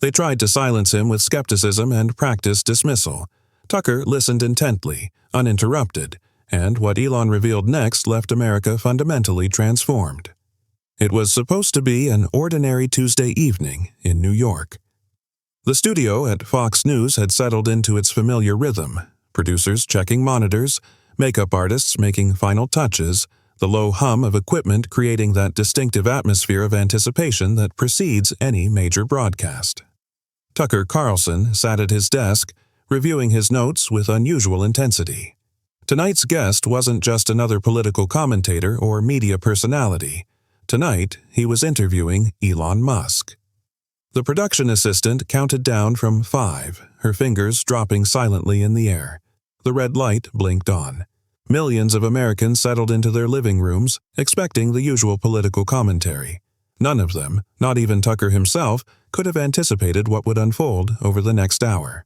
They tried to silence him with skepticism and practice dismissal. Tucker listened intently, uninterrupted, and what Elon revealed next left America fundamentally transformed. It was supposed to be an ordinary Tuesday evening in New York. The studio at Fox News had settled into its familiar rhythm, producers checking monitors, makeup artists making final touches, the low hum of equipment creating that distinctive atmosphere of anticipation that precedes any major broadcast. Tucker Carlson sat at his desk, reviewing his notes with unusual intensity. Tonight's guest wasn't just another political commentator or media personality. Tonight, he was interviewing Elon Musk. The production assistant counted down from 5, her fingers dropping silently in the air. The red light blinked on. Millions of Americans settled into their living rooms, expecting the usual political commentary. None of them, not even Tucker himself, could have anticipated what would unfold over the next hour.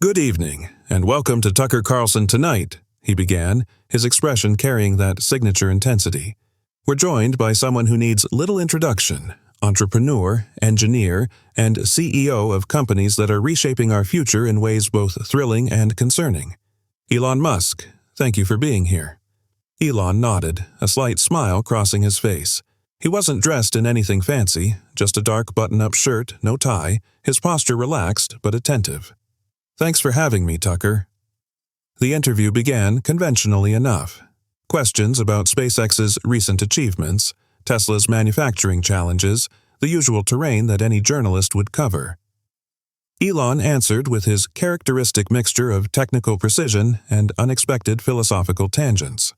"Good evening, and welcome to Tucker Carlson Tonight," he began, his expression carrying that signature intensity. "We're joined by someone who needs little introduction, entrepreneur, engineer, and CEO of companies that are reshaping our future in ways both thrilling and concerning. Elon Musk, thank you for being here." Elon nodded, a slight smile crossing his face. He wasn't dressed in anything fancy, just a dark button-up shirt, no tie, his posture relaxed but attentive. "Thanks for having me, Tucker." The interview began conventionally enough. Questions about SpaceX's recent achievements, Tesla's manufacturing challenges, the usual terrain that any journalist would cover. Elon answered with his characteristic mixture of technical precision and unexpected philosophical tangents.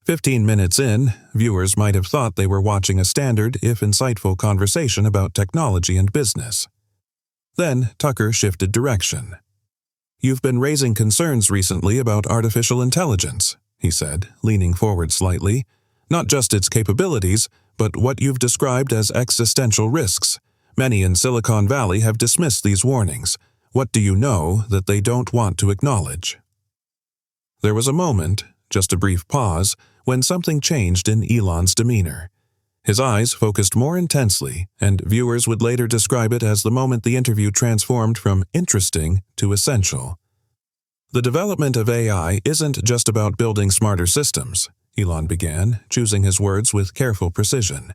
15 minutes in, viewers might have thought they were watching a standard, if insightful, conversation about technology and business. Then Tucker shifted direction. "You've been raising concerns recently about artificial intelligence," he said, leaning forward slightly. "Not just its capabilities, but what you've described as existential risks. Many in Silicon Valley have dismissed these warnings. What do you know that they don't want to acknowledge?" There was a moment, just a brief pause, when something changed in Elon's demeanor. His eyes focused more intensely, and viewers would later describe it as the moment the interview transformed from interesting to essential. "The development of AI isn't just about building smarter systems," Elon began, choosing his words with careful precision.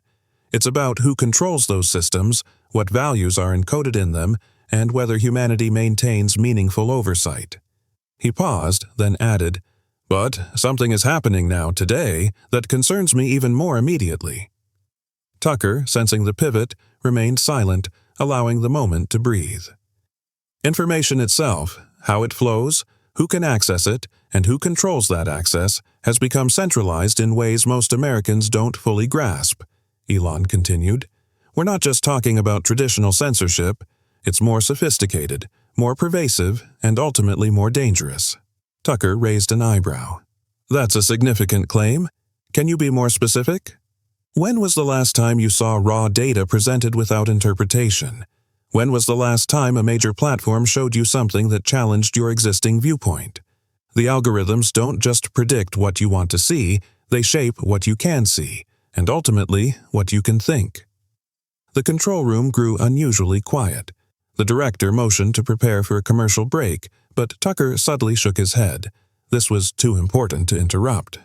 "It's about who controls those systems, what values are encoded in them, and whether humanity maintains meaningful oversight." He paused, then added, "But something is happening now, today, that concerns me even more immediately." Tucker, sensing the pivot, remained silent, allowing the moment to breathe. Information itself, how it flows, who can access it, and who controls that access, has become centralized in ways most Americans don't fully grasp, Elon continued. "We're not just talking about traditional censorship. It's more sophisticated, more pervasive, and ultimately more dangerous." Tucker raised an eyebrow. "That's a significant claim. Can you be more specific? When was the last time you saw raw data presented without interpretation? When was the last time a major platform showed you something that challenged your existing viewpoint? The algorithms don't just predict what you want to see, they shape what you can see, and ultimately what you can think." The control room grew unusually quiet. The director motioned to prepare for a commercial break, but Tucker subtly shook his head. This was too important to interrupt.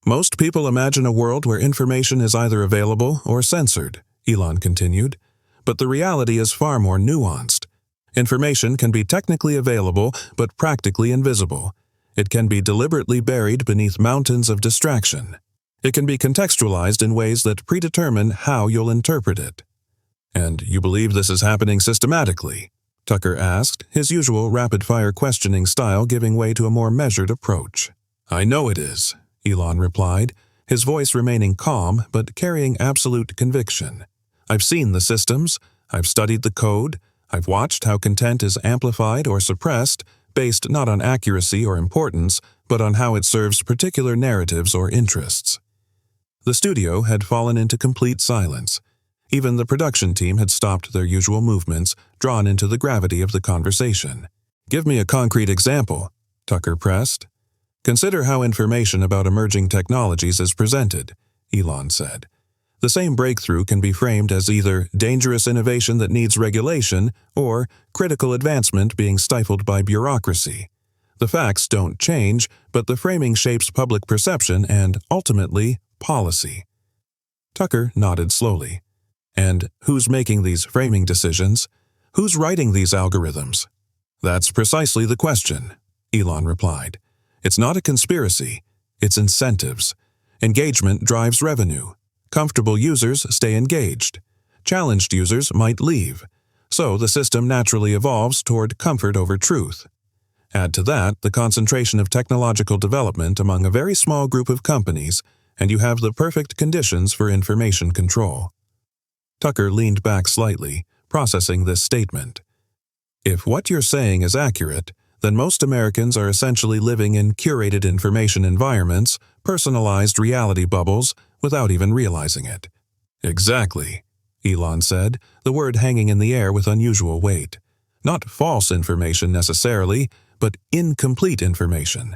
"Most people imagine a world where information is either available or censored," Elon continued. "But the reality is far more nuanced. Information can be technically available but practically invisible. It can be deliberately buried beneath mountains of distraction. It can be contextualized in ways that predetermine how you'll interpret it." "And you believe this is happening systematically?" Tucker asked, his usual rapid-fire questioning style giving way to a more measured approach. "I know it is," Elon replied, his voice remaining calm but carrying absolute conviction. "I've seen the systems, I've studied the code, I've watched how content is amplified or suppressed, based not on accuracy or importance, but on how it serves particular narratives or interests." The studio had fallen into complete silence. Even the production team had stopped their usual movements, drawn into the gravity of the conversation. "Give me a concrete example," Tucker pressed. "Consider how information about emerging technologies is presented," Elon said. The same breakthrough can be framed as either dangerous innovation that needs regulation or critical advancement being stifled by bureaucracy. The facts don't change, but the framing shapes public perception and, ultimately, policy. Tucker nodded slowly. And who's making these framing decisions? Who's writing these algorithms? That's precisely the question, Elon replied. It's not a conspiracy, it's incentives. Engagement drives revenue. Comfortable users stay engaged. Challenged users might leave. So the system naturally evolves toward comfort over truth. Add to that the concentration of technological development among a very small group of companies, and you have the perfect conditions for information control. Tucker leaned back slightly, processing this statement. If what you're saying is accurate, then most Americans are essentially living in curated information environments, personalized reality bubbles, without even realizing it. Exactly, Elon said, the word hanging in the air with unusual weight. Not false information necessarily, but incomplete information.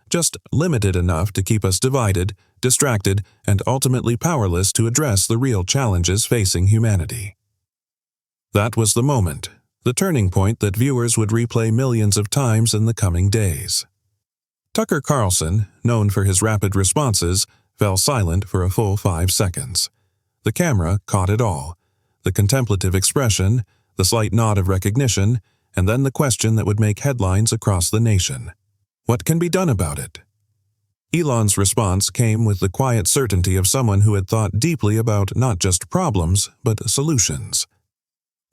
Just limited enough to keep us divided, distracted, and ultimately powerless to address the real challenges facing humanity. That was the moment, the turning point that viewers would replay millions of times in the coming days. Tucker Carlson, known for his rapid responses, fell silent for a full 5 seconds. The camera caught it all. The contemplative expression, the slight nod of recognition, and then the question that would make headlines across the nation. What can be done about it? Elon's response came with the quiet certainty of someone who had thought deeply about not just problems, but solutions.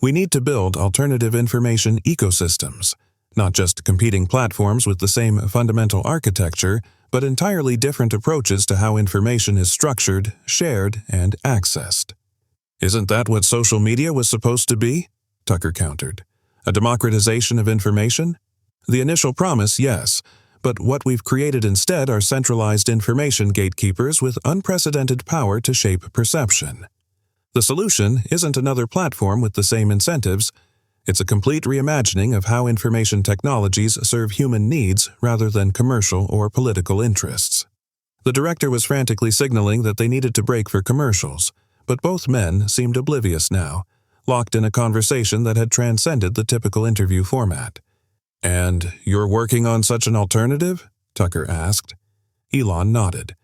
We need to build alternative information ecosystems, not just competing platforms with the same fundamental architecture, but entirely different approaches to how information is structured, shared, and accessed. Isn't that what social media was supposed to be? Tucker countered. A democratization of information? The initial promise, yes, but what we've created instead are centralized information gatekeepers with unprecedented power to shape perception. The solution isn't another platform with the same incentives. It's a complete reimagining of how information technologies serve human needs rather than commercial or political interests. The director was frantically signaling that they needed to break for commercials, but both men seemed oblivious now, locked in a conversation that had transcended the typical interview format. And you're working on such an alternative? Tucker asked. Elon nodded.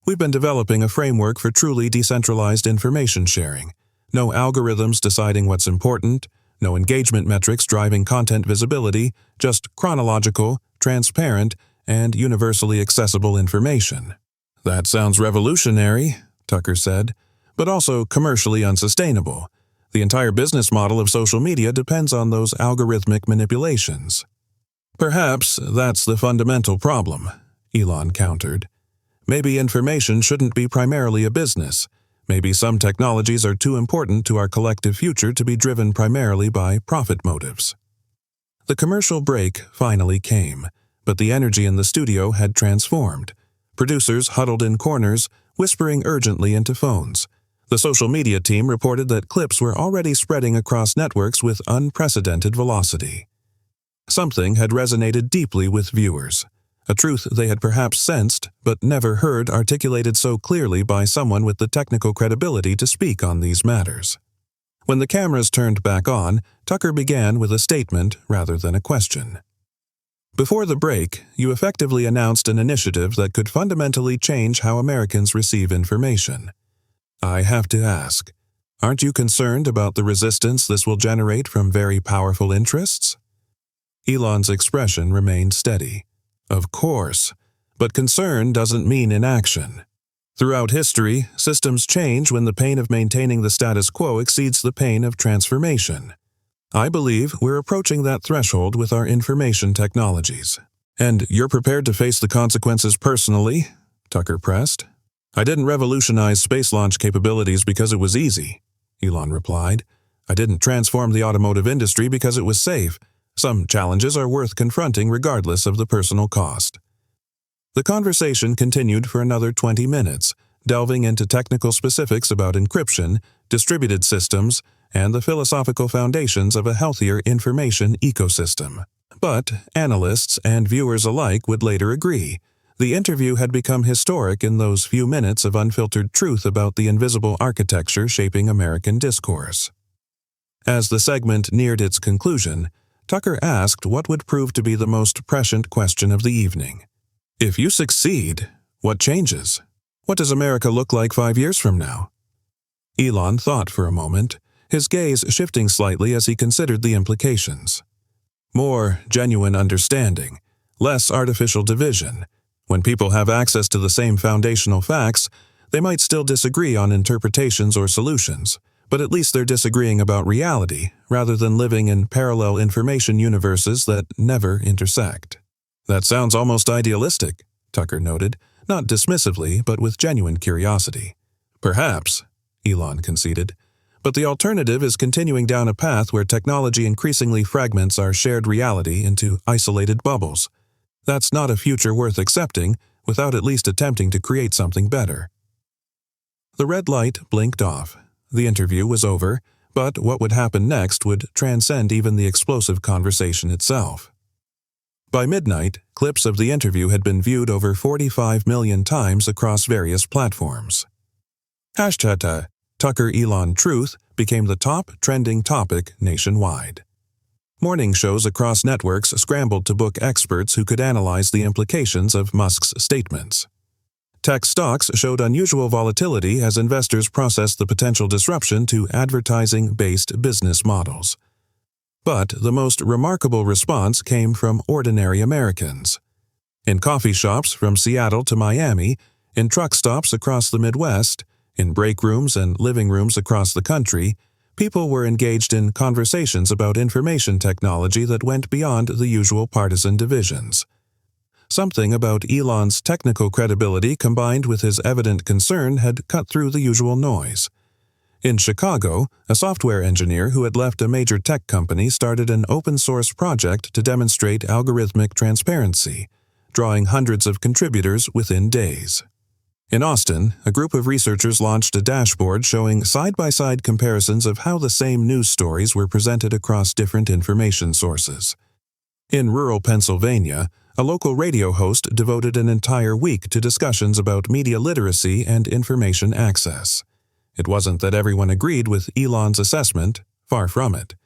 We've been developing a framework for truly decentralized information sharing. No algorithms deciding what's important, no engagement metrics driving content visibility, just chronological, transparent, and universally accessible information. That sounds revolutionary, Tucker said, but also commercially unsustainable. The entire business model of social media depends on those algorithmic manipulations. Perhaps that's the fundamental problem, Elon countered. Maybe information shouldn't be primarily a business. Maybe some technologies are too important to our collective future to be driven primarily by profit motives. The commercial break finally came, but the energy in the studio had transformed. Producers huddled in corners, whispering urgently into phones. The social media team reported that clips were already spreading across networks with unprecedented velocity. Something had resonated deeply with viewers. A truth they had perhaps sensed, but never heard articulated so clearly by someone with the technical credibility to speak on these matters. When the cameras turned back on, Tucker began with a statement rather than a question. Before the break, you effectively announced an initiative that could fundamentally change how Americans receive information. I have to ask, aren't you concerned about the resistance this will generate from very powerful interests? Elon's expression remained steady. Of course, but concern doesn't mean inaction. Throughout history, systems change when the pain of maintaining the status quo exceeds the pain of transformation. I believe we're approaching that threshold with our information technologies. And you're prepared to face the consequences personally? Tucker pressed. I didn't revolutionize space launch capabilities because it was easy, Elon replied. I didn't transform the automotive industry because it was safe. Some challenges are worth confronting regardless of the personal cost. The conversation continued for another 20 minutes, delving into technical specifics about encryption, distributed systems, and the philosophical foundations of a healthier information ecosystem. But analysts and viewers alike would later agree, The interview had become historic in those few minutes of unfiltered truth about the invisible architecture shaping American discourse. As the segment neared its conclusion, Tucker asked what would prove to be the most prescient question of the evening. If you succeed, what changes? What does America look like 5 years from now? Elon thought for a moment, his gaze shifting slightly as he considered the implications. More genuine understanding, less artificial division. When people have access to the same foundational facts, they might still disagree on interpretations or solutions, but at least they're disagreeing about reality rather than living in parallel information universes that never intersect. That sounds almost idealistic, Tucker noted, not dismissively, but with genuine curiosity. Perhaps, Elon conceded, but the alternative is continuing down a path where technology increasingly fragments our shared reality into isolated bubbles. That's not a future worth accepting without at least attempting to create something better. The red light blinked off. The interview was over, but what would happen next would transcend even the explosive conversation itself. By midnight, clips of the interview had been viewed over 45 million times across various platforms. Hashtag Tucker Elon Truth became the top trending topic nationwide. Morning shows across networks scrambled to book experts who could analyze the implications of Musk's statements. Tech stocks showed unusual volatility as investors processed the potential disruption to advertising-based business models. But the most remarkable response came from ordinary Americans. In coffee shops from Seattle to Miami, in truck stops across the Midwest, in break rooms and living rooms across the country, people were engaged in conversations about information technology that went beyond the usual partisan divisions. Something about Elon's technical credibility combined with his evident concern had cut through the usual noise. In Chicago, a software engineer who had left a major tech company started an open-source project to demonstrate algorithmic transparency, drawing hundreds of contributors within days. In Austin, a group of researchers launched a dashboard showing side-by-side comparisons of how the same news stories were presented across different information sources. In rural Pennsylvania, a local radio host devoted an entire week to discussions about media literacy and information access. It wasn't that everyone agreed with Elon's assessment, far from it.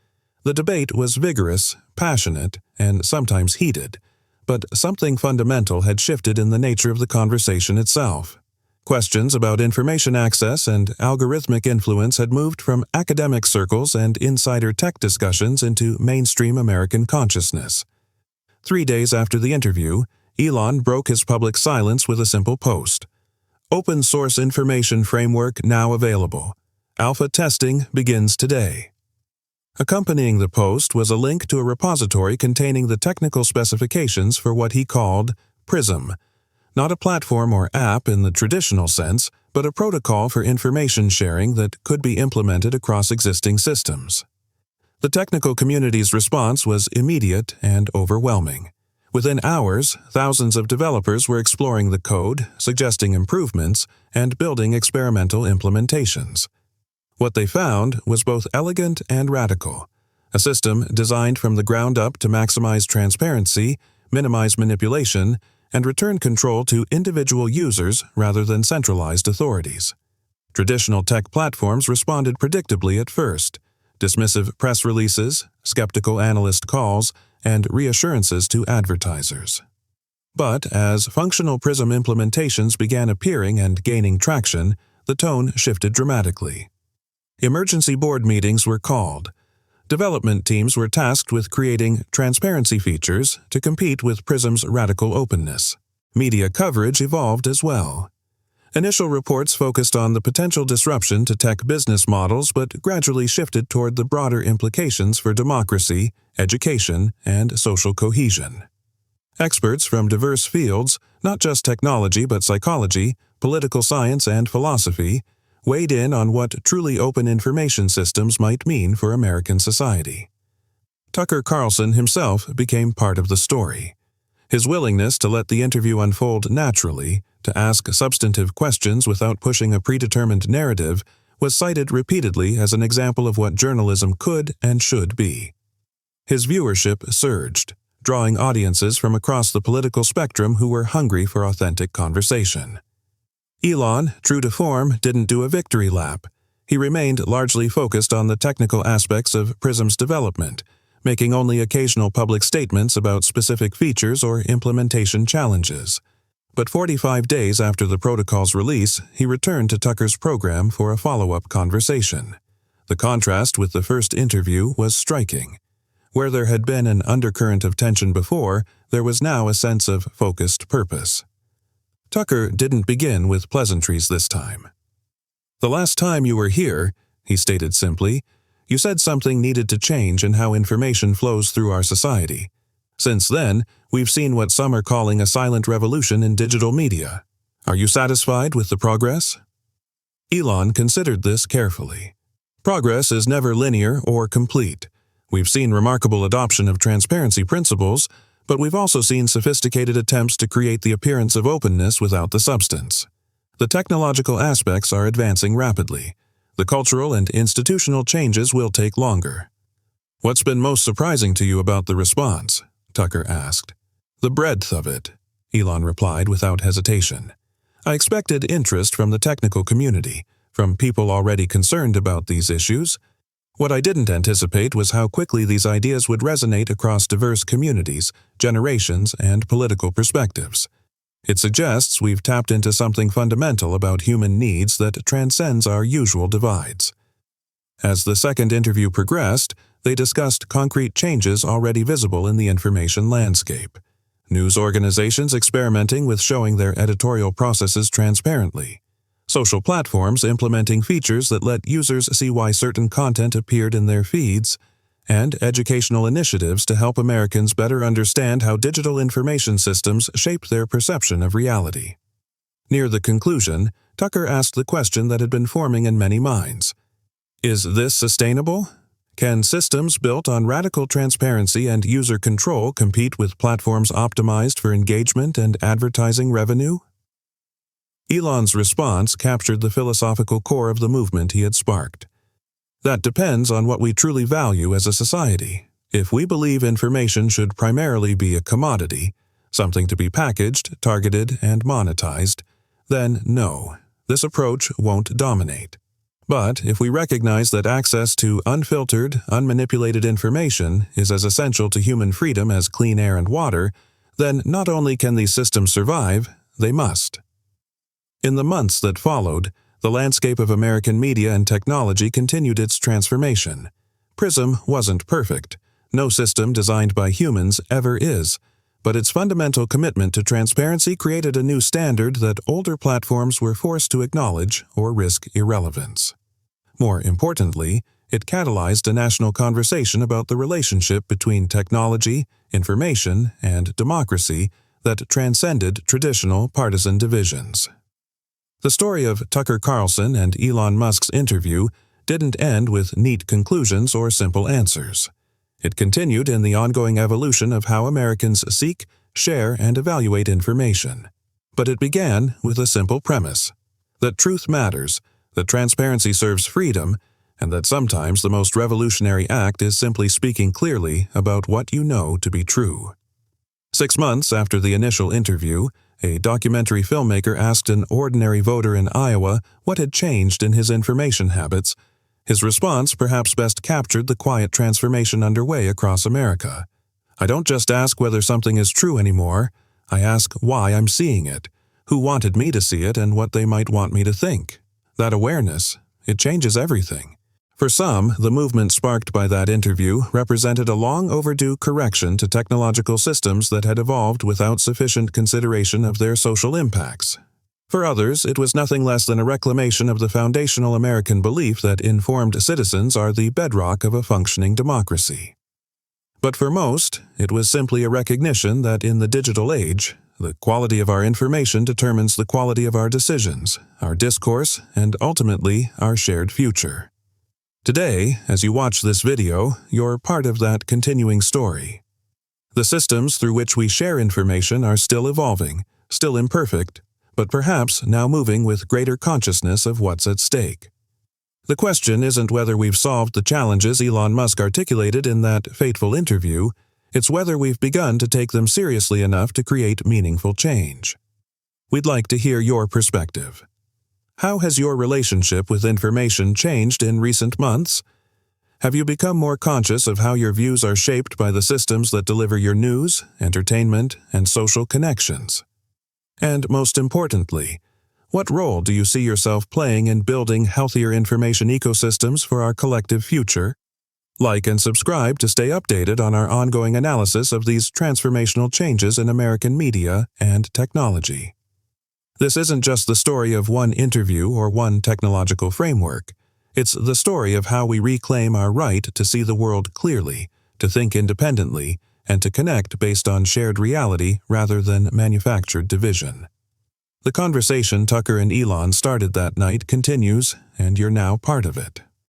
The debate was vigorous, passionate, and sometimes heated, but something fundamental had shifted in the nature of the conversation itself. Questions about information access and algorithmic influence had moved from academic circles and insider tech discussions into mainstream American consciousness. 3 days after the interview, Elon broke his public silence with a simple post. Open source information framework now available. Alpha testing begins today. Accompanying the post was a link to a repository containing the technical specifications for what he called PRISM, not a platform or app in the traditional sense, but a protocol for information sharing that could be implemented across existing systems. The technical community's response was immediate and overwhelming. Within hours, thousands of developers were exploring the code, suggesting improvements, and building experimental implementations. What they found was both elegant and radical, a system designed from the ground up to maximize transparency, minimize manipulation, and return control to individual users rather than centralized authorities. Traditional tech platforms responded predictably at first: dismissive press releases, skeptical analyst calls, and reassurances to advertisers. But as functional PRISM implementations began appearing and gaining traction, the tone shifted dramatically. Emergency board meetings were called. Development teams were tasked with creating transparency features to compete with PRISM's radical openness. Media coverage evolved as well. Initial reports focused on the potential disruption to tech business models but gradually shifted toward the broader implications for democracy, education, and social cohesion. Experts from diverse fields, not just technology but psychology, political science, and philosophy, weighed in on what truly open information systems might mean for American society. Tucker Carlson himself became part of the story. His willingness to let the interview unfold naturally, to ask substantive questions without pushing a predetermined narrative, was cited repeatedly as an example of what journalism could and should be. His viewership surged, drawing audiences from across the political spectrum who were hungry for authentic conversation. Elon, true to form, didn't do a victory lap. He remained largely focused on the technical aspects of Prism's development, making only occasional public statements about specific features or implementation challenges. But 45 days after the protocol's release, he returned to Tucker's program for a follow-up conversation. The contrast with the first interview was striking. Where there had been an undercurrent of tension before, there was now a sense of focused purpose. Tucker didn't begin with pleasantries this time. "The last time you were here," he stated simply, "you said something needed to change in how information flows through our society. Since then, we've seen what some are calling a silent revolution in digital media. Are you satisfied with the progress?" Elon considered this carefully. Progress is never linear or complete. We've seen remarkable adoption of transparency principles, but we've also seen sophisticated attempts to create the appearance of openness without the substance. The technological aspects are advancing rapidly. The cultural and institutional changes will take longer. "What's been most surprising to you about the response?" Tucker asked. "The breadth of it," Elon replied without hesitation. "I expected interest from the technical community, from people already concerned about these issues. What I didn't anticipate was how quickly these ideas would resonate across diverse communities, generations, and political perspectives. It suggests we've tapped into something fundamental about human needs that transcends our usual divides." As the second interview progressed, they discussed concrete changes already visible in the information landscape. News organizations experimenting with showing their editorial processes transparently. Social platforms implementing features that let users see why certain content appeared in their feeds, and educational initiatives to help Americans better understand how digital information systems shape their perception of reality. Near the conclusion, Tucker asked the question that had been forming in many minds. Is this sustainable? Can systems built on radical transparency and user control compete with platforms optimized for engagement and advertising revenue? Elon's response captured the philosophical core of the movement he had sparked. That depends on what we truly value as a society. If we believe information should primarily be a commodity, something to be packaged, targeted, and monetized, then no, this approach won't dominate. But if we recognize that access to unfiltered, unmanipulated information is as essential to human freedom as clean air and water, then not only can these systems survive, they must. In the months that followed, the landscape of American media and technology continued its transformation. Prism wasn't perfect. No system designed by humans ever is. But its fundamental commitment to transparency created a new standard that older platforms were forced to acknowledge or risk irrelevance. More importantly, it catalyzed a national conversation about the relationship between technology, information, and democracy that transcended traditional partisan divisions. The story of Tucker Carlson and Elon Musk's interview didn't end with neat conclusions or simple answers. It continued in the ongoing evolution of how Americans seek, share, and evaluate information. But it began with a simple premise: that truth matters, that transparency serves freedom, and that sometimes the most revolutionary act is simply speaking clearly about what you know to be true. 6 months after the initial interview, a documentary filmmaker asked an ordinary voter in Iowa what had changed in his information habits. His response perhaps best captured the quiet transformation underway across America. "I don't just ask whether something is true anymore. I ask why I'm seeing it, who wanted me to see it, and what they might want me to think." That awareness, it changes everything. For some, the movement sparked by that interview represented a long overdue correction to technological systems that had evolved without sufficient consideration of their social impacts. For others, it was nothing less than a reclamation of the foundational American belief that informed citizens are the bedrock of a functioning democracy. But for most, it was simply a recognition that in the digital age, the quality of our information determines the quality of our decisions, our discourse, and ultimately our shared future. Today, as you watch this video, you're part of that continuing story. The systems through which we share information are still evolving, still imperfect, but perhaps now moving with greater consciousness of what's at stake. The question isn't whether we've solved the challenges Elon Musk articulated in that fateful interview, It's whether we've begun to take them seriously enough to create meaningful change. We'd like to hear your perspective. How has your relationship with information changed in recent months? Have you become more conscious of how your views are shaped by the systems that deliver your news, entertainment, and social connections? And most importantly, what role do you see yourself playing in building healthier information ecosystems for our collective future? Like and subscribe to stay updated on our ongoing analysis of these transformational changes in American media and technology. This isn't just the story of one interview or one technological framework. It's the story of how we reclaim our right to see the world clearly, to think independently, and to connect based on shared reality rather than manufactured division. The conversation Tucker and Elon started that night continues, and you're now part of it.